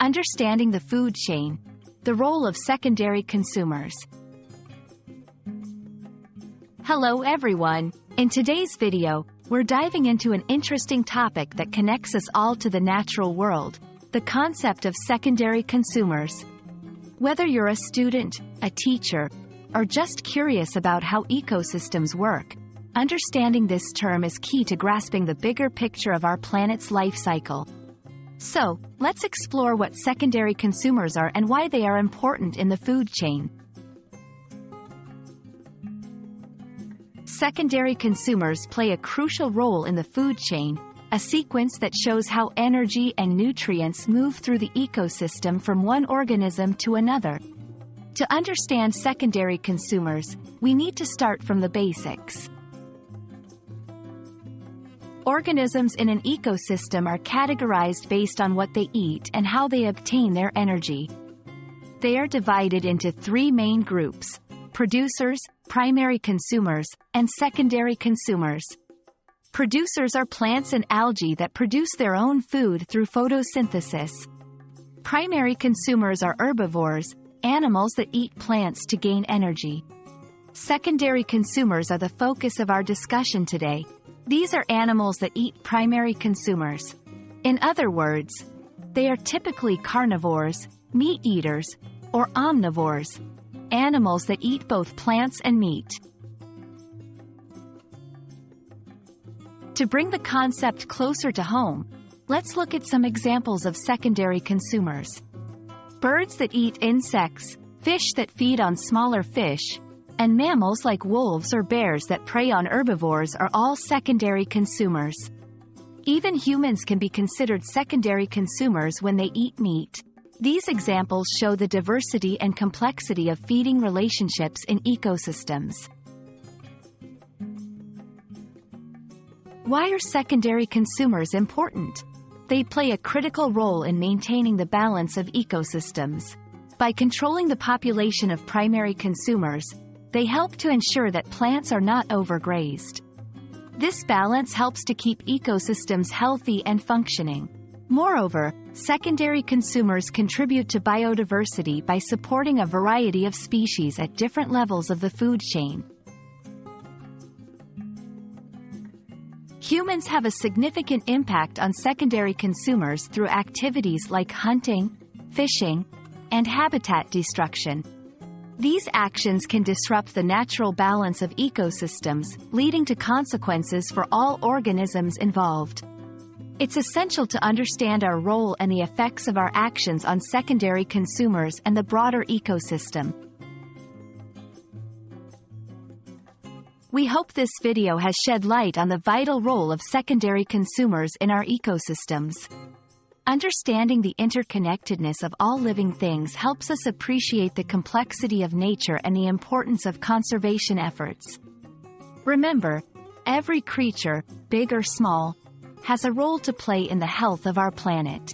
Understanding the food chain, the role of secondary consumers. Hello everyone, in today's video, we're diving into an interesting topic that connects us all to the natural world, the concept of secondary consumers. Whether you're a student, a teacher, or just curious about how ecosystems work, understanding this term is key to grasping the bigger picture of our planet's life cycle. So, let's explore what secondary consumers are and why they are important in the food chain. Secondary consumers play a crucial role in the food chain, a sequence that shows how energy and nutrients move through the ecosystem from one organism to another. To understand secondary consumers, we need to start from the basics. Organisms in an ecosystem are categorized based on what they eat and how they obtain their energy. They are divided into three main groups: producers, primary consumers, and secondary consumers. Producers are plants and algae that produce their own food through photosynthesis. Primary consumers are herbivores, animals that eat plants to gain energy. Secondary consumers are the focus of our discussion today. These are animals that eat primary consumers. In other words, they are typically carnivores, meat eaters, or omnivores, animals that eat both plants and meat. To bring the concept closer to home, let's look at some examples of secondary consumers. Birds that eat insects, fish that feed on smaller fish, and mammals like wolves or bears that prey on herbivores are all secondary consumers. Even humans can be considered secondary consumers when they eat meat. These examples show the diversity and complexity of feeding relationships in ecosystems. Why are secondary consumers important? They play a critical role in maintaining the balance of ecosystems. By controlling the population of primary consumers, they help to ensure that plants are not overgrazed. This balance helps to keep ecosystems healthy and functioning. Moreover, secondary consumers contribute to biodiversity by supporting a variety of species at different levels of the food chain. Humans have a significant impact on secondary consumers through activities like hunting, fishing, and habitat destruction. These actions can disrupt the natural balance of ecosystems, leading to consequences for all organisms involved. It's essential to understand our role and the effects of our actions on secondary consumers and the broader ecosystem. We hope this video has shed light on the vital role of secondary consumers in our ecosystems. Understanding the interconnectedness of all living things helps us appreciate the complexity of nature and the importance of conservation efforts. Remember, every creature, big or small, has a role to play in the health of our planet.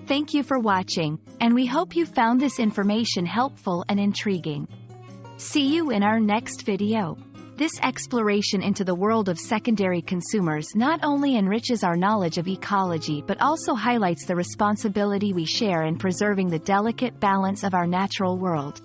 Thank you for watching, and we hope you found this information helpful and intriguing. See you in our next video. This exploration into the world of secondary consumers not only enriches our knowledge of ecology but also highlights the responsibility we share in preserving the delicate balance of our natural world.